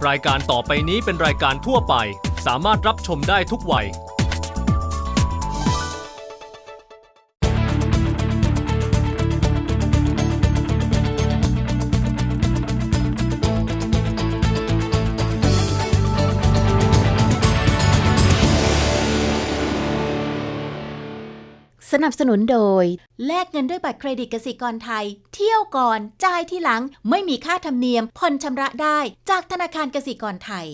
รายการต่อไปนี้เป็นรายการทั่วไปสามารถรับชมได้ทุกวัยสนับสนุนโดยแลกเงินด้วยบัตรเครดิตกสิกรไทยเที่ยวก่อนจ่ายทีหลังไม่มีค่าธรรมเนียมผ่อนชำระได้จากธนาคารกสิกรไทย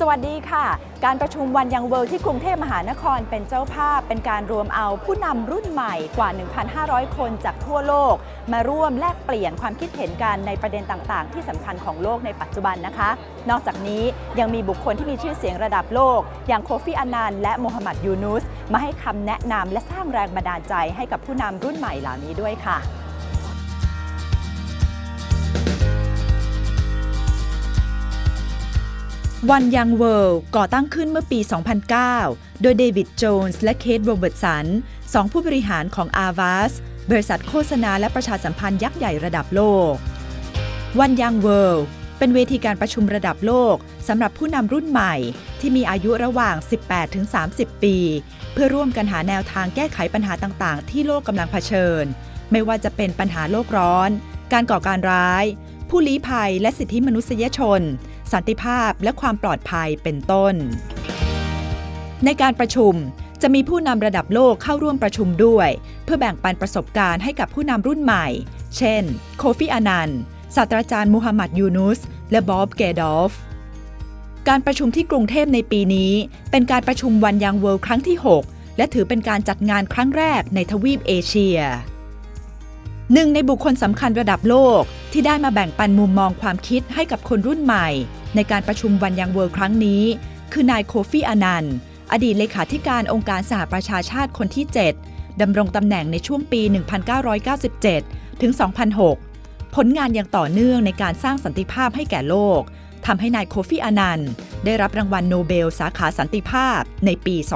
สวัสดีค่ะการประชุมวันยังเวิลด์ที่กรุงเทพมหานครเป็นเจ้าภาพเป็นการรวมเอาผู้นำรุ่นใหม่กว่า 1,500 คนจากทั่วโลกมาร่วมแลกเปลี่ยนความคิดเห็นกันในประเด็นต่างๆที่สำคัญของโลกในปัจจุบันนะคะนอกจากนี้ยังมีบุคคลที่มีชื่อเสียงระดับโลกอย่างโคฟีอันนันและโมฮัมหมัดยูนุสมาให้คำแนะนำและสร้างแรงบันดาลใจให้กับผู้นำรุ่นใหม่เหล่านี้ด้วยค่ะวันยังเวิลด์ก่อตั้งขึ้นเมื่อปี 2009 โดยเดวิดโจนส์และเคทโรเบิร์ตสันสองผู้บริหารของอาร์วาสบริษัทโฆษณาและประชาสัมพันธ์ยักษ์ใหญ่ระดับโลกวันยังเวิลด์เป็นเวทีการประชุมระดับโลกสำหรับผู้นำรุ่นใหม่ที่มีอายุระหว่าง 18-30 ปีเพื่อร่วมกันหาแนวทางแก้ไขปัญหาต่างๆที่โลกกำลังเผชิญไม่ว่าจะเป็นปัญหาโลกร้อนการก่อการร้ายผู้ลี้ภัยและสิทธิมนุษยชนสันติภาพและความปลอดภัยเป็นต้นในการประชุมจะมีผู้นำระดับโลกเข้าร่วมประชุมด้วยเพื่อแบ่งปันประสบการณ์ให้กับผู้นำรุ่นใหม่เช่นโคฟีอานันศาสตราจารย์มูฮัมหมัดยูนุสและบ๊อบเกดอฟการประชุมที่กรุงเทพในปีนี้เป็นการประชุมวันยังเวิลด์ครั้งที่ 6และถือเป็นการจัดงานครั้งแรกในทวีปเอเชียหนึ่งในบุคคลสำคัญระดับโลกที่ได้มาแบ่งปันมุมมองความคิดให้กับคนรุ่นใหม่ในการประชุมวันยังเวิลด์ครั้งนี้คือนายโคฟีอานันอดีตเลขาธิการองค์การสหประชาชาติคนที่ 7 ดำรงตำแหน่งในช่วงปี 1997 ถึง 2006 ผลงานยังต่อเนื่องในการสร้างสันติภาพให้แก่โลกทำให้นายโคฟีอานันได้รับรางวัลโนเบลสาขาสันติภาพในปี 2001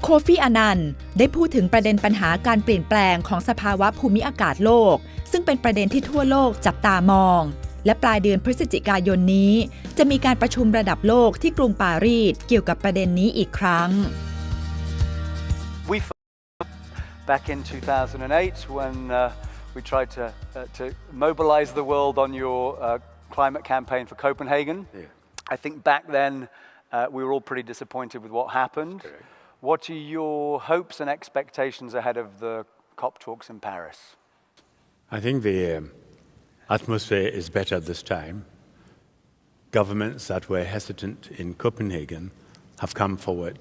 โคฟีอานันได้พูดถึงประเด็นปัญหาการเปลี่ยนแปลงของสภาวะภูมิอากาศโลกซึ่งเป็นประเด็นที่ทั่วโลกจับตามองและปลายเดือนพฤศจิกายนนี้จะมีการประชุมระดับโลกที่กรุงปารีสเกี่ยวกับประเด็นนี้อีกครั้ง Back in 2008 when we tried to mobilize the world on your climate campaign for Copenhagen. I think back then we were all pretty disappointed with what happened. What are your hopes and expectations ahead of the COP talks in Paris? I think the atmosphere is better this time. Governments that were hesitant in Copenhagen have come forward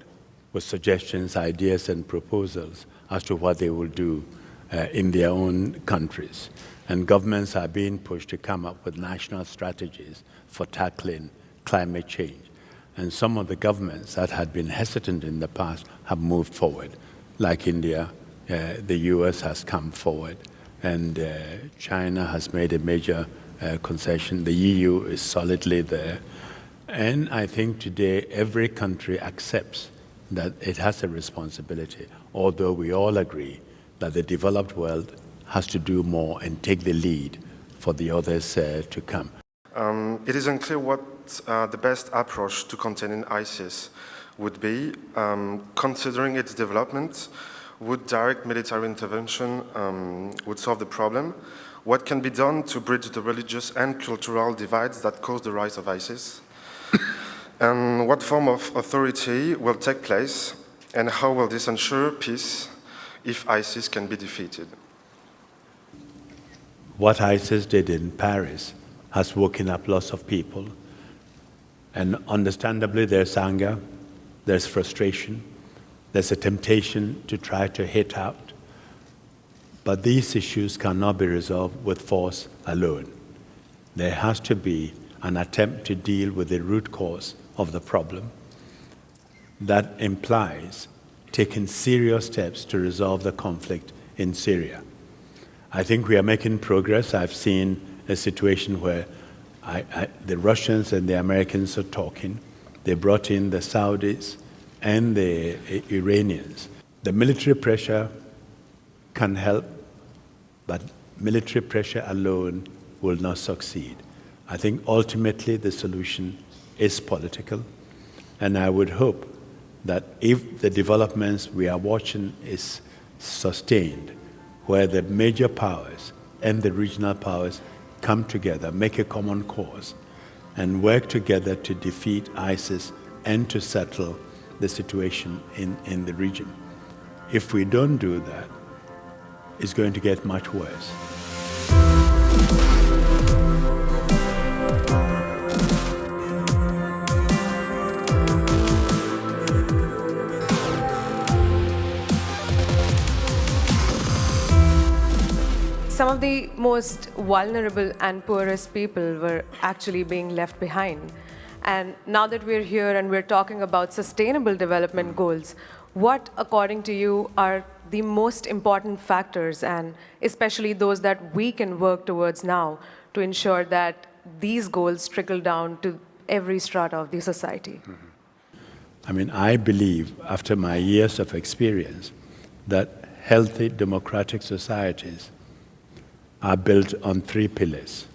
with suggestions, ideas and proposals as to what they will do in their own countries. And governments are being pushed to come up with national strategies for tackling climate change. And some of the governments that had been hesitant in the past have moved forward, like India, the US has come forward, and China has made a major concession. The EU is solidly there. And I think today every country accepts that it has a responsibility, although we all agree that the developed world has to do more and take the lead for the others to come. It is unclear what the best approach to containing ISIS would be, considering its development. Would direct military intervention would solve the problem? What can be done to bridge the religious and cultural divides that cause the rise of ISIS? And what form of authority will take place? And how will this ensure peace if ISIS can be defeated? What ISIS did in Paris has woken up lots of people. And understandably, there's anger, there's frustration, there's a temptation to try to hit out. But these issues cannot be resolved with force alone. There has to be an attempt to deal with the root cause of the problem. That implies taking serious steps to resolve the conflict in Syria. I think we are making progress. I've seen a situation where the Russians and the Americans are talking. They brought in the Saudis and the Iranians. The military pressure can help, but military pressure alone will not succeed. I think ultimately the solution is political, and I would hope that if the developments we are watching is sustained, where the major powers and the regional powers come together, make a common cause, and work together to defeat ISIS and to settle the situation in the region. If we don't do that, it's going to get much worse. Some of the most vulnerable and poorest people were actually being left behind. And now that we're here and we're talking about sustainable development goals, what, according to you, are the most important factors, and especially those that we can work towards now to ensure that these goals trickle down to every strata of the society? I mean, I believe, after my years of experience, that healthy democratic societies are built on 3 pillars,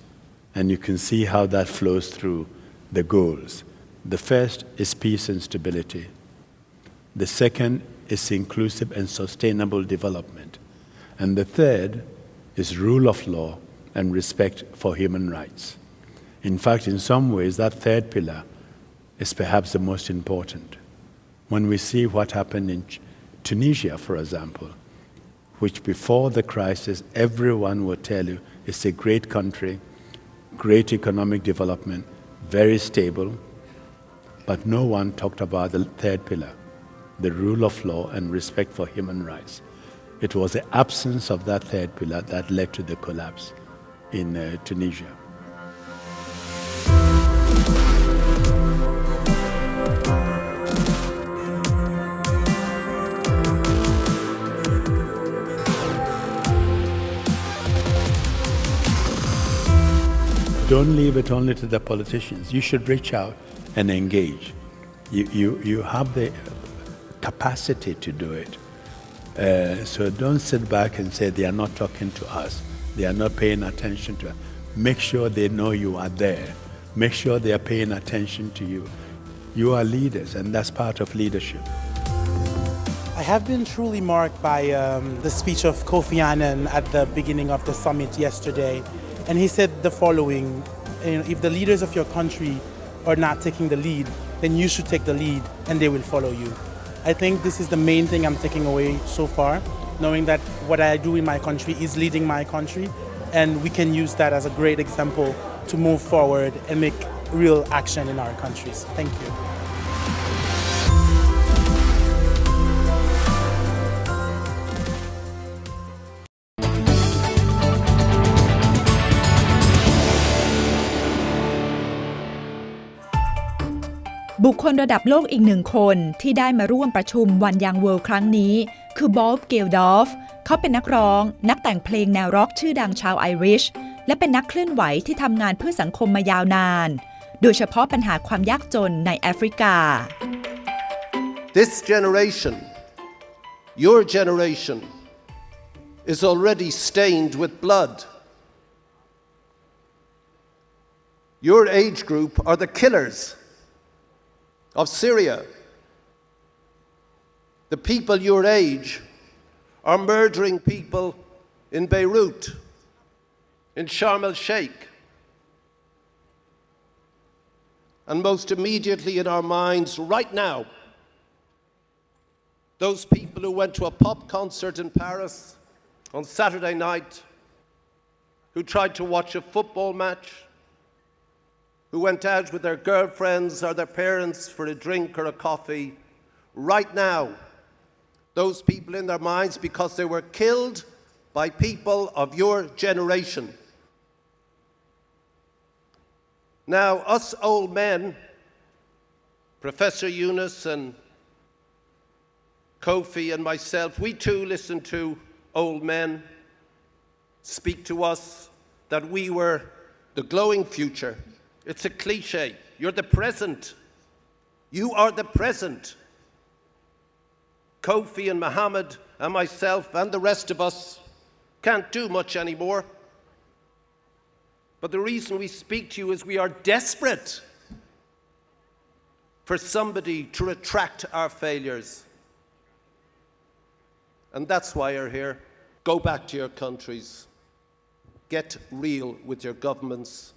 and you can see how that flows through the goals. The first is peace and stability. The second is inclusive and sustainable development. And the third is rule of law and respect for human rights. In fact, in some ways, that third pillar is perhaps the most important. When we see what happened in Tunisia, for example, which before the crisis, everyone would tell you it's a great country, great economic development, very stable, but no one talked about the third pillar, the rule of law and respect for human rights. It was the absence of that third pillar that led to the collapse in Tunisia. Don't leave it only to the politicians. You should reach out and engage. You have the capacity to do it. So don't sit back and say they are not talking to us. They are not paying attention to us. Make sure they know you are there. Make sure they are paying attention to you. You are leaders, and that's part of leadership. I have been truly marked by the speech of Kofi Annan at the beginning of the summit yesterday. And he said the following: if the leaders of your country are not taking the lead, then you should take the lead and they will follow you. I think this is the main thing I'm taking away so far, knowing that what I do in my country is leading my country, and we can use that as a great example to move forward and make real action in our countries. Thank you.บุคคลระดับโลกอีก1 คนที่ได้มาร่วมประชุมวันยังเวิลด์ครั้งนี้คือบ๊อบเกลดอฟเขาเป็นนักร้องนักแต่งเพลงแนวร็อกชื่อดังชาวไอริชและเป็นนักเคลื่อนไหวที่ทำงานเพื่อสังคมมายาวนานโดยเฉพาะปัญหาความยากจนในแอฟริกา This generation, your generation, is already stained with blood. Your age group are the killers of Syria. The people your age are murdering people in Beirut, in Sharm el-Sheikh, and most immediately in our minds right now, those people who went to a pop concert in Paris on Saturday night, who tried to watch a football match, who went out with their girlfriends or their parents for a drink or a coffee, right now, those people in their minds because they were killed by people of your generation. Now, us old men, Professor Yunus and Kofi and myself, we too listen to old men speak to us that we were the glowing future. It's a cliche. You're the present. You are the present. Kofi and Mohammed and myself and the rest of us can't do much anymore. But the reason we speak to you is we are desperate for somebody to retract our failures. And that's why you're here. Go back to your countries. Get real with your governments.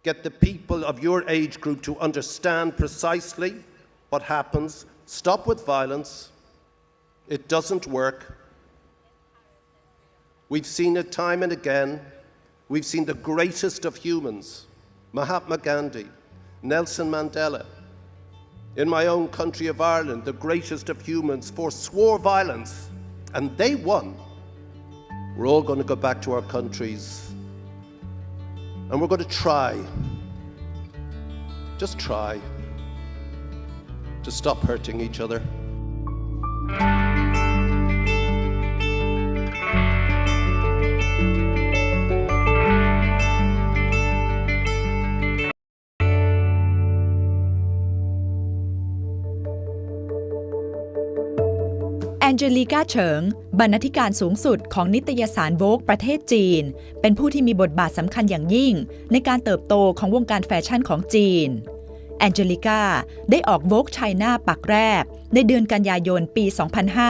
Get the people of your age group to understand precisely what happens. Stop with violence. It doesn't work. We've seen it time and again. We've seen the greatest of humans, Mahatma Gandhi, Nelson Mandela. In my own country of Ireland, the greatest of humans forswore violence, and they won. We're all going to go back to our countries, and we're going to try, just try, to stop hurting each other.แอนเจลิกาเฉิงบรรณาธิการสูงสุดของนิตยสารโวกประเทศจีนเป็นผู้ที่มีบทบาทสำคัญอย่างยิ่งในการเติบโตของวงการแฟชั่นของจีนแอนเจลิกาได้ออกโวกไชน่าปักแรกในเดือนกันยายนปี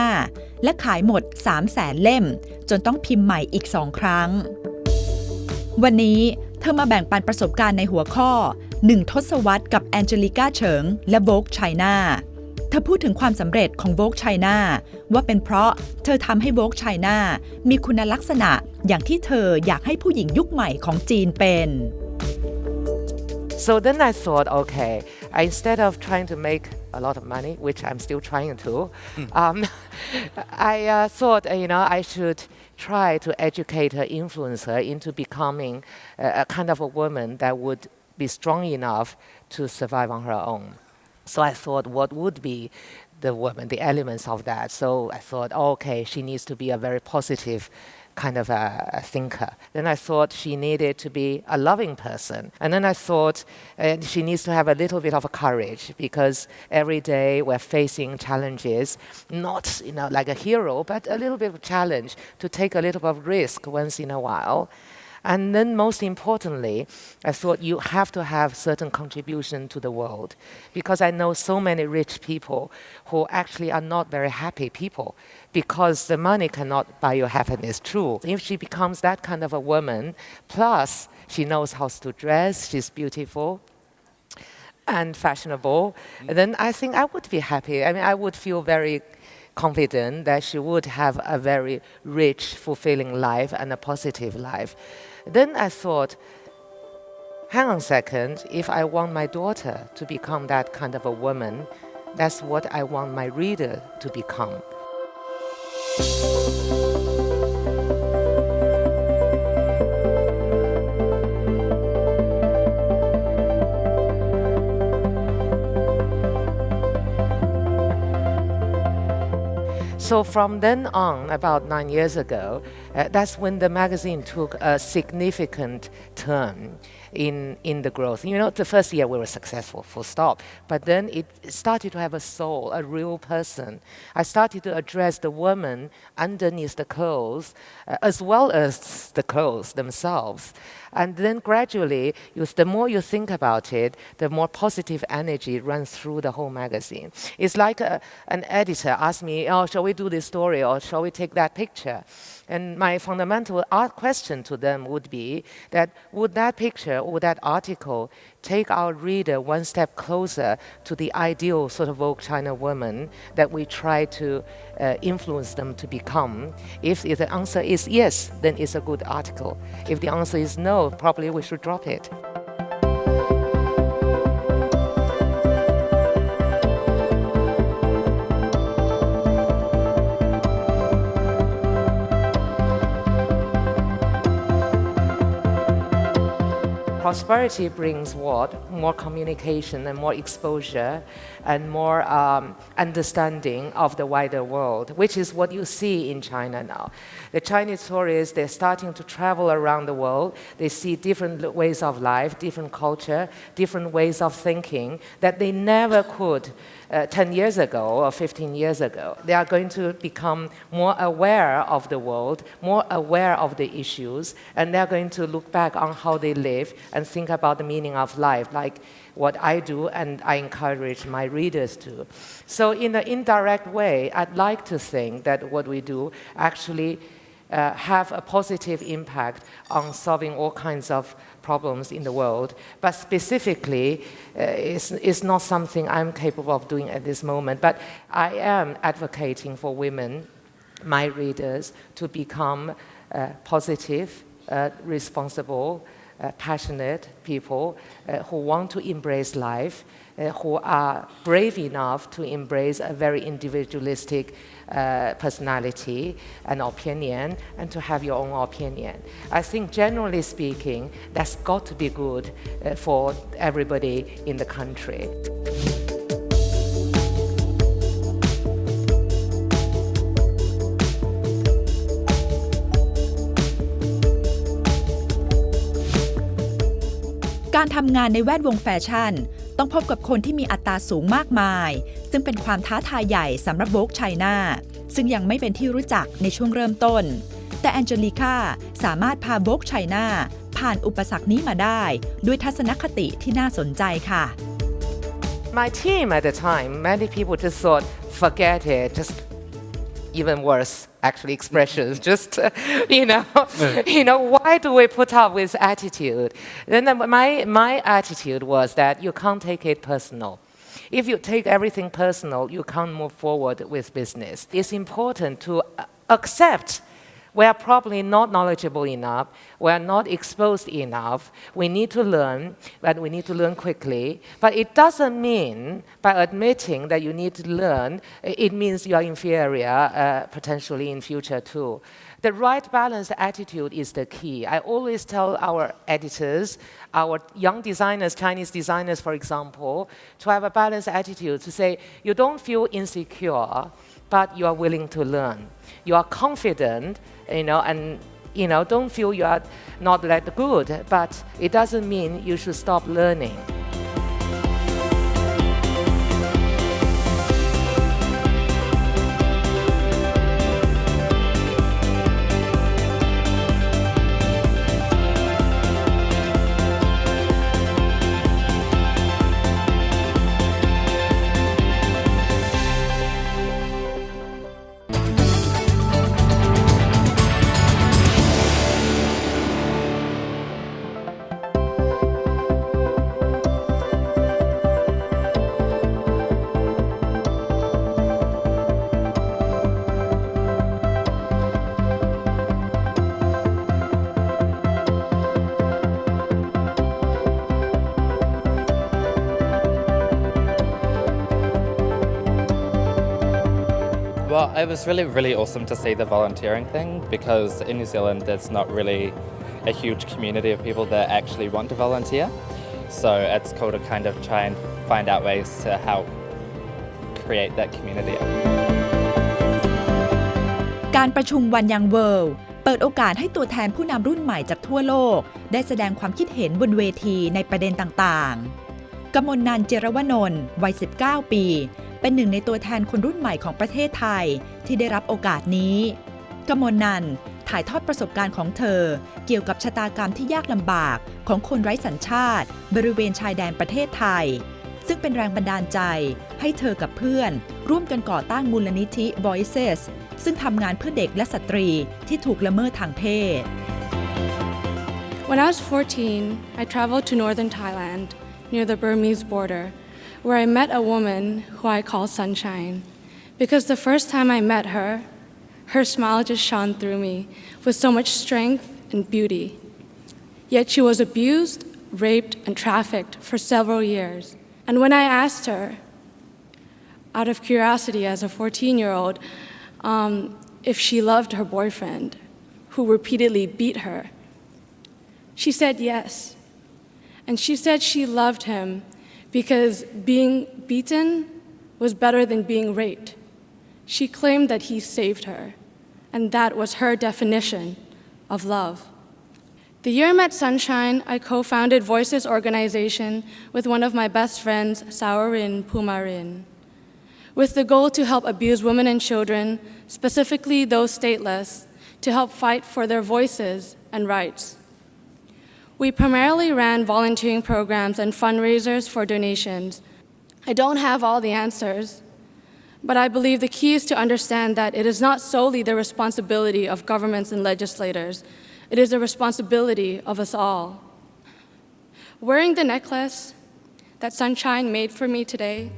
2005 และขายหมด 300,000 เล่มจนต้องพิมพ์ใหม่อีก 2 ครั้งวันนี้เธอมาแบ่งปันประสบการณ์ในหัวข้อ1 ทศวรรษกับแอนเจลิกาเฉิงและโวกไชน่าเธอพูดถึงความสำเร็จของ Vogue China ว่าเป็นเพราะเธอทำให้ Vogue China มีคุณลักษณะอย่างที่เธออยากให้ผู้หญิงยุคใหม่ของจีนเป็น So then I thought, okay, instead of trying to make a lot of money, which I'm still trying to, I thought, I should try to educate her, influence her into becoming a kind of a woman that would be strong enough to survive on her own. So I thought, what would be the woman, the elements of that? So I thought, okay, she needs to be a very positive kind of a thinker. Then I thought she needed to be a loving person. And then I thought she needs to have a little bit of courage because every day we're facing challenges, not like a hero, but a little bit of challenge to take a little bit of risk once in a while. And then most importantly, I thought you have to have certain contribution to the world because I know so many rich people who actually are not very happy people because the money cannot buy your happiness. True. If she becomes that kind of a woman, plus she knows how to dress, she's beautiful and fashionable, then I think I would be happy. I mean, I would feel very confident that she would have a very rich, fulfilling life and a positive life. Then I thought, hang on a second, if I want my daughter to become that kind of a woman, that's what I want my reader to become. So from then on, about 9 years ago, that's when the magazine took a significant turn in the growth. The first year we were successful, full stop. But then it started to have a soul, a real person. I started to address the woman underneath the clothes, as well as the clothes themselves. And then gradually, the more you think about it, the more positive energy runs through the whole magazine. It's like an editor asked me, oh, shall we do this story or shall we take that picture? And my fundamental question to them would be that would that picture or that article take our reader one step closer to the ideal sort of Vogue China woman that we try to influence them to become? If the answer is yes, then it's a good article. If the answer is no, probably we should drop it. prosperity brings what? More communication and more exposure and more understanding of the wider world, which is what you see in China now. The Chinese tourists, they're starting to travel around the world. They see different ways of life, different culture, different ways of thinking that they never could 10 years ago or 15 years ago. They are going to become more aware of the world, more aware of the issues, and they're going to look back on how they live and think about the meaning of life, like what I do, and I encourage my readers to. So in an indirect way, I'd like to think that what we do actually have a positive impact on solving all kinds of problems in the world, but specifically it's not something I'm capable of doing at this moment. But I am advocating for women, my readers, to become positive, responsible, passionate people who want to embrace life, who are brave enough to embrace a very individualistic personality and opinion, and to have your own opinion. I think generally speaking, that's got to be good for everybody in the country. การทำงานในแวดวงแฟชั่นต้องพบกับคนที่มีอัตราสูงมากมายซึ่งเป็นความท้าทายใหญ่สำหรับโวกไชน่าซึ่งยังไม่เป็นที่รู้จักในช่วงเริ่มต้นแต่แองเจลิก้าสามารถพาโวกไชน่าผ่านอุปสรรคนี้มาได้ด้วยทัศนคติที่น่าสนใจค่ะ My team at the time, many people just thought, forget it, just even worse, actually expressions, just, why do we put up with attitude? Then my attitude was that you can't take it personal. If you take everything personal, you can't move forward with business. It's important to accept we are probably not knowledgeable enough, we are not exposed enough, we need to learn, but we need to learn quickly. But it doesn't mean, by admitting that you need to learn, it means you are inferior potentially in future too. The right balanced attitude is the key. I always tell our editors, our young designers, Chinese designers for example, to have a balanced attitude, to say you don't feel insecure, but you are willing to learn. You are confident, and don't feel you are not that good, but it doesn't mean you should stop learning. Well, it was really awesome to see the volunteering thing because in New Zealand there's not really a huge community of people that actually want to volunteer. So it's cool to kind of try and find out ways to help create that community. การประชุมวันยังเวิลด์เปิดโอกาสให้ตัวแทนผู้นำรุ่นใหม่จากทั่วโลกได้แสดงความคิดเห็นบนเวทีในประเด็นต่างๆ กมลนันท์ เจรวนนท์วัย 19 ปีเป็นหนึ่งในตัวแทนคนรุ่นใหม่ของประเทศไทยที่ได้รับโอกาสนี้ กมลนันท์ถ่ายทอดประสบการณ์ของเธอเกี่ยวกับชะตากรรมที่ยากลำบากของคนไร้สัญชาติบริเวณชายแดนประเทศไทยซึ่งเป็นแรงบันดาลใจให้เธอกับเพื่อนร่วมกันก่อตั้งมูลนิธิ Voices ซึ่งทำงานเพื่อเด็กและสตรีที่ถูกละเมิดทางเพศ When I was 14, I traveled to northern Thailand near the Burmese border where I met a woman who I call Sunshine because the first time I met her, her smile just shone through me with so much strength and beauty. Yet she was abused, raped, and trafficked for several years. And when I asked her, out of curiosity as a 14-year-old, if she loved her boyfriend, who repeatedly beat her, she said yes. and she said she loved him because being beaten was better than being raped. She claimed that he saved her, and that was her definition of love. The year I met Sunshine, I co-founded Voices organization with one of my best friends, Saurin Pumarin, with the goal to help abused women and children, specifically those stateless, to help fight for their voices and rights. We primarily ran volunteering programs and fundraisers for donations. I don't have all the answers, but I believe the key is to understand that it is not solely the responsibility of governments and legislators. It is the responsibility of us all. Wearing the necklace that Sunshine made for me today,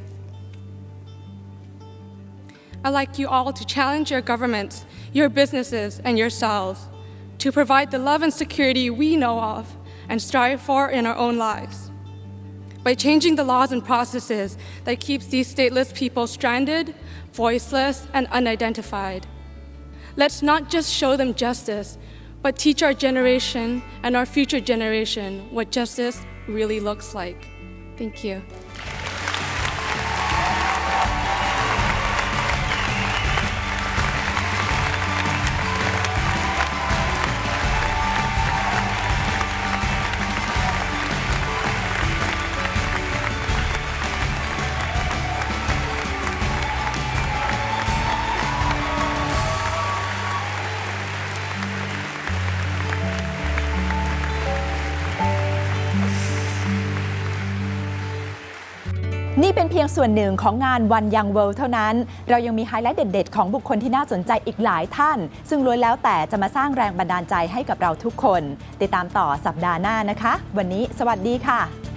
I'd like you all to challenge your governments, your businesses, and yourselves to provide the love and security we know of and strive for in our own lives. By changing the laws and processes that keeps these stateless people stranded, voiceless, and unidentified. Let's not just show them justice, but teach our generation and our future generation what justice really looks like. Thank you. นี่เป็นเพียงส่วนหนึ่งของงาน One Young World เท่านั้นเรายังมีไฮไลท์เด็ดๆของบุคคลที่น่าสนใจอีกหลายท่านซึ่งล้วนแล้วแต่จะมาสร้างแรงบันดาลใจให้กับเราทุกคนติดตามต่อสัปดาห์หน้านะคะวันนี้สวัสดีค่ะ